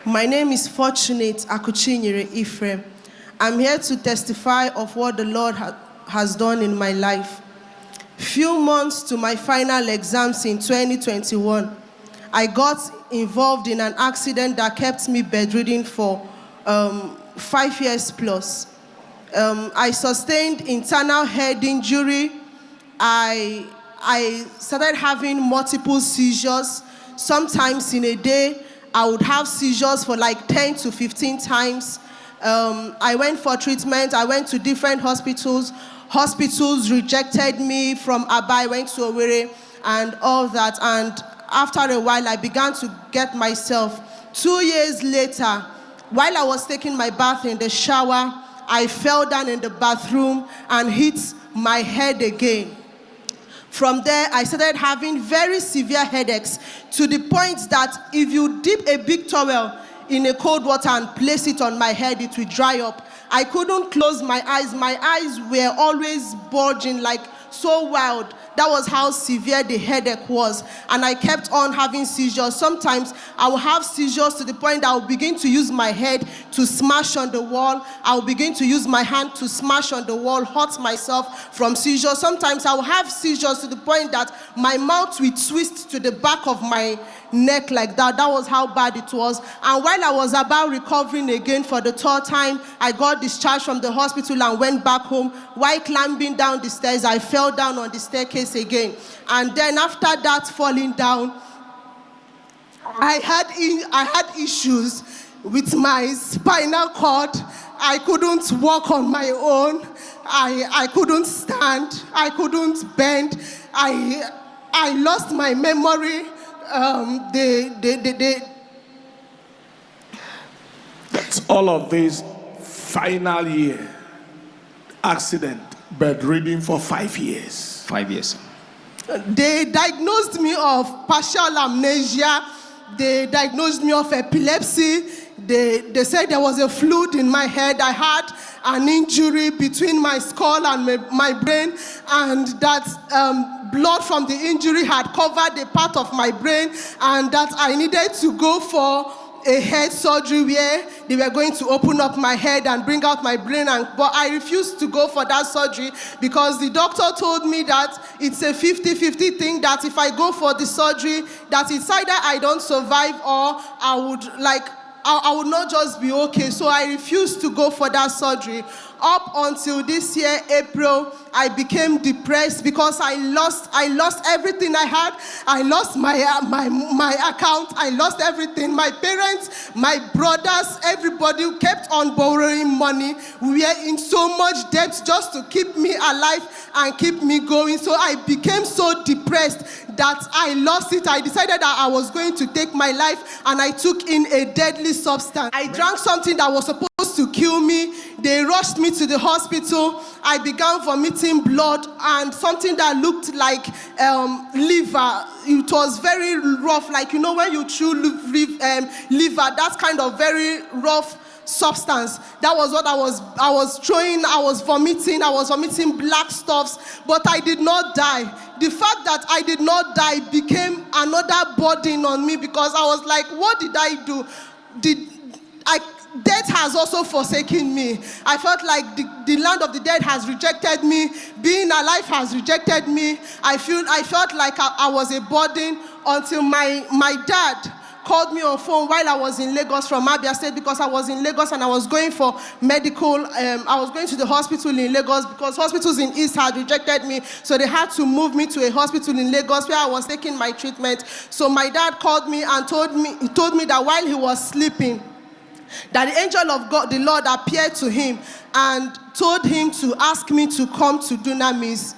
My name is Fortunate Akuchinyere Ephraim. I'm here to testify of what the Lord has done in my life. Few months to my final exams in 2021, I got involved in an accident that kept me bedridden for 5 years plus. I sustained internal head injury. I started having multiple seizures. Sometimes in a day, I would have seizures for like 10 to 15 times. I went for treatment. I went to different hospitals. Hospitals rejected me. From Aba, I went to Owerri and all that. And after a while, I began to get myself. 2 years later, while I was taking my bath in the shower, I fell down in the bathroom and hit my head again. From there, I started having very severe headaches to the point that if you dip a big towel in a cold water and place it on my head, it will dry up. I couldn't close my eyes. My eyes were always bulging, like so wild. That was how severe the headache was. And I kept on having seizures. Sometimes I would have seizures to the point that I would begin to use my head to smash on the wall. I would begin to use my hand to smash on the wall, hurt myself from seizures. Sometimes I would have seizures to the point that my mouth would twist to the back of my neck like that. That was how bad it was. And while I was about recovering again for the third time, I got discharged from the hospital and went back home. While climbing down the stairs, I fell down on the staircase again. And then after that falling down, I had issues with my spinal cord. I couldn't walk on my own. I couldn't stand. I couldn't bend. I lost my memory. That's all of this final year accident, bedridden for 5 years. 5 years. They diagnosed me of partial amnesia. They diagnosed me of epilepsy. They said there was a fluid in my head. I had an injury between my skull and my brain, and that blood from the injury had covered a part of my brain, and that I needed to go for a head surgery where they were going to open up my head and bring out my brain. But I refused to go for that surgery because the doctor told me that it's a 50-50 thing, that if I go for the surgery, that it's either I don't survive or I would not just be okay. So I refused to go for that surgery. Up until this year, April, I became depressed because I lost everything I had. I lost my account. I lost everything. My parents, my brothers, everybody who kept on borrowing money. We were in so much debt just to keep me alive and keep me going. So I became so depressed that I lost it. I decided that I was going to take my life, and I took in a deadly substance. I drank something that was supposed to kill me. They rushed me to the hospital. I began vomiting blood and something that looked like liver. It was very rough, like, you know, when you chew liver, that kind of very rough substance. That was what I was throwing. I was vomiting black stuffs, but I did not die. The fact that I did not die became another burden on me, because I was like, what did I do? Death has also forsaken me. I felt like the land of the dead has rejected me. Being alive has rejected me. I felt like I was a burden until my dad called me on phone while I was in Lagos from Abia State, because I was in Lagos and I was going for medical. I was going to the hospital in Lagos because hospitals in East had rejected me. So they had to move me to a hospital in Lagos where I was taking my treatment. So my dad called me and told me that while he was sleeping, that the angel of God, the Lord, appeared to him and told him to ask me to come to Dunamis.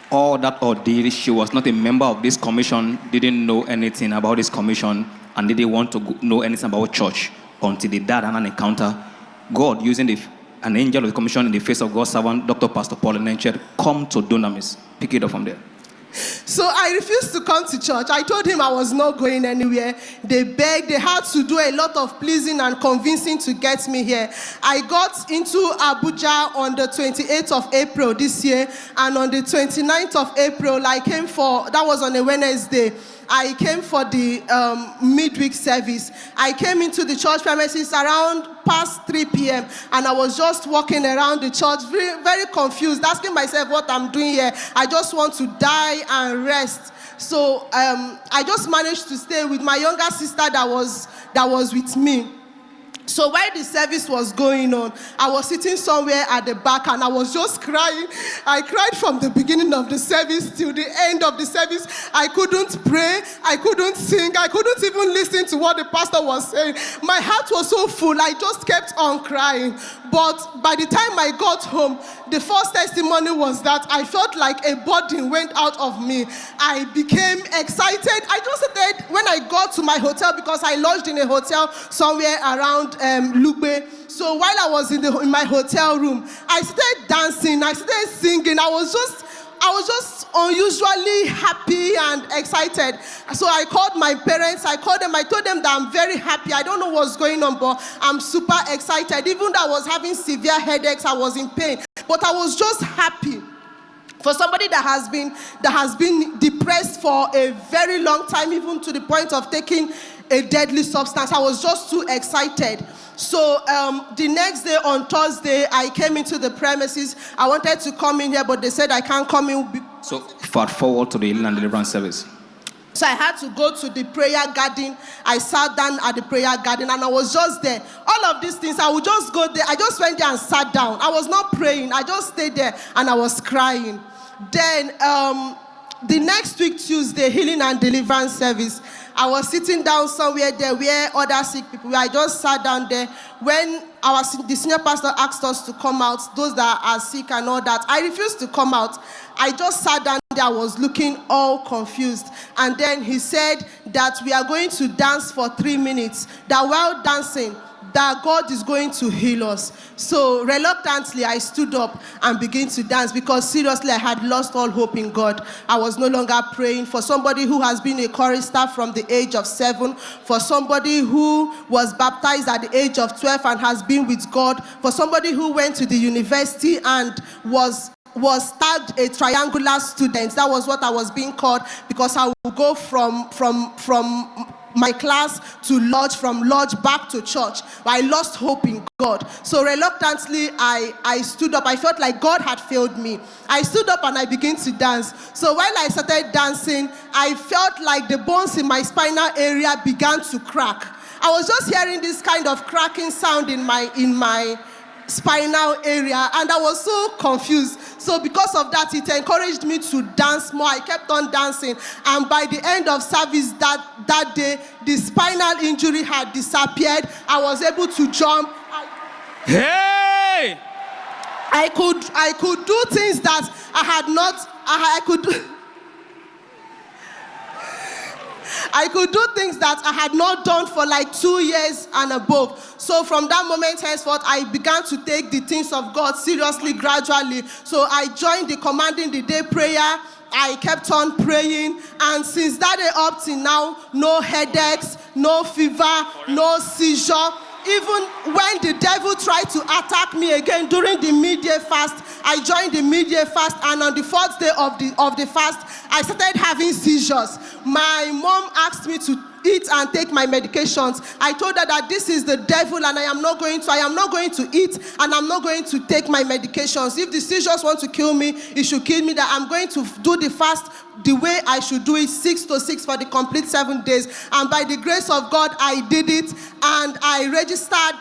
All that ordeal, she was not a member of this commission, didn't know anything about this commission, and didn't want to know anything about church until the dad had an encounter. God, using an angel of the commission in the face of God's servant, Dr. Pastor Paul Nenche, come to Dunamis. Pick it up from there. So I refused to come to church. I told him I was not going anywhere. They begged. They had to do a lot of pleasing and convincing to get me here. I got into Abuja on the 28th of April this year, and on the 29th of April, I came for, that was on a Wednesday, I came for the midweek service. I came into the church premises around past 3 p.m. and I was just walking around the church, very, very confused, asking myself what I'm doing here. I just want to die and rest. So I just managed to stay with my younger sister that was with me. So while the service was going on, I was sitting somewhere at the back and I was just crying. I cried from the beginning of the service till the end of the service. I couldn't pray, I couldn't sing, I couldn't even listen to what the pastor was saying. My heart was so full, I just kept on crying. But by the time I got home, the first testimony was that I felt like a burden went out of me. I became excited. I just said when I got to my hotel, because I lodged in a hotel somewhere around Lugbe. So while I was in my hotel room, I started dancing, I started singing. I was just unusually happy and excited. So I called my parents, I told them that I'm very happy. I don't know what's going on, but I'm super excited. Even though I was having severe headaches, I was in pain, but I was just happy. For somebody that has been depressed for a very long time, even to the point of taking a deadly substance, I was just too excited. So the next day, on Thursday, I came into the premises. I wanted to come in here, but they said I can't come in. So fast forward to the healing and deliverance service. So I had to go to the prayer garden. I sat down at the prayer garden and I was just there. All of these things, I would just go there. I just went there and sat down. I was not praying. I just stayed there and I was crying. Then the next week, Tuesday, healing and deliverance service, I was sitting down somewhere there where other sick people were. I just sat down there. When the senior pastor asked us to come out, those that are sick and all that, I refused to come out. I just sat down there. I was looking all confused. And then he said that we are going to dance for 3 minutes. That while dancing, that God is going to heal us. So reluctantly, I stood up and began to dance because seriously, I had lost all hope in God. I was no longer praying. For somebody who has been a chorister from the age of 7, for somebody who was baptized at the age of 12 and has been with God, for somebody who went to the university and was tagged a triangular student. That was what I was being called, because I would go from my class to lodge, from lodge back to church. I lost hope in God. So reluctantly, I stood up. I felt like God had failed me. I stood up and I began to dance. So while I started dancing, I felt like the bones in my spinal area began to crack. I was just hearing this kind of cracking sound in my spinal area, and I was so confused. So because of that, it encouraged me to dance more. I kept on dancing, and by the end of service that day, the spinal injury had disappeared. I was able to jump. Hey! I could do things that I could do things that I had not done for like 2 years and above. So from that moment henceforth, I began to take the things of God seriously, gradually. So I joined the commanding the day prayer. I kept on praying, and since that day up till now, no headaches, no fever, no seizure. Even when the devil tried to attack me again during the midday fast, I joined the midday fast, and on the 4th day of the fast, I started having seizures. My mom asked me to eat and take my medications. I told her that this is the devil and I am not going to eat and I'm not going to take my medications. If the seizures want to kill me, it should kill me. That I'm going to do the fast the way I should do it, 6 to 6 for the complete 7 days. And by the grace of God, I did it, and I registered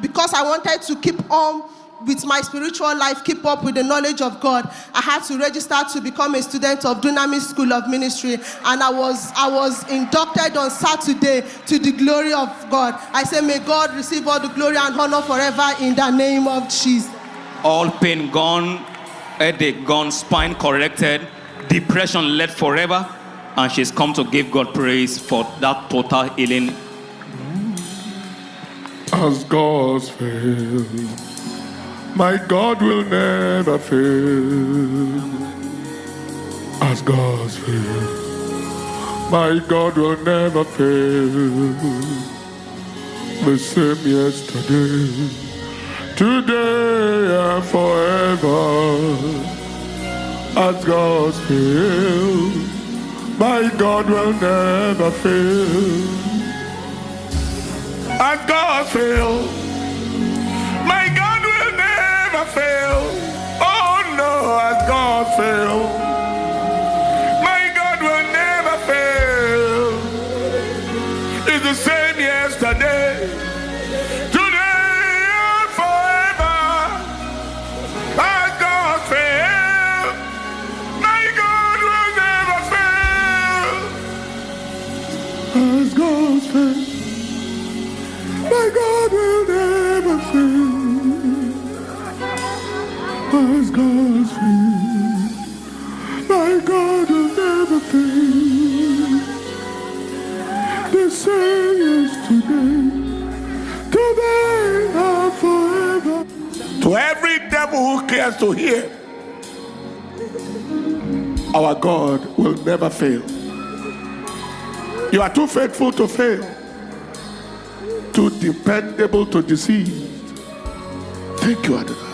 because I wanted to keep on with my spiritual life, keep up with the knowledge of God. I had to register to become a student of Dunamis School of Ministry, and I was inducted on Saturday to the glory of God. I say, may God receive all the glory and honor forever in the name of Jesus. All pain gone, headache gone, spine corrected, depression left forever, and she's come to give God praise for that total healing. As God's fail, my God will never fail. as God's fail. My God will never fail. The same yesterday, today and forever. As God's fail, my God will never fail. As God's fail, my God will never fail. Oh no, as God fail, my God will never fail. It's the same yesterday, today and forever. As God fail, my God will never fail. As God fail, my God will never fail. As God's fail, my God will never fail. The same yesterday, today and forever. To every devil who cares to hear, our God will never fail. You are too faithful to fail, too dependable to deceive. Thank you, Adonai.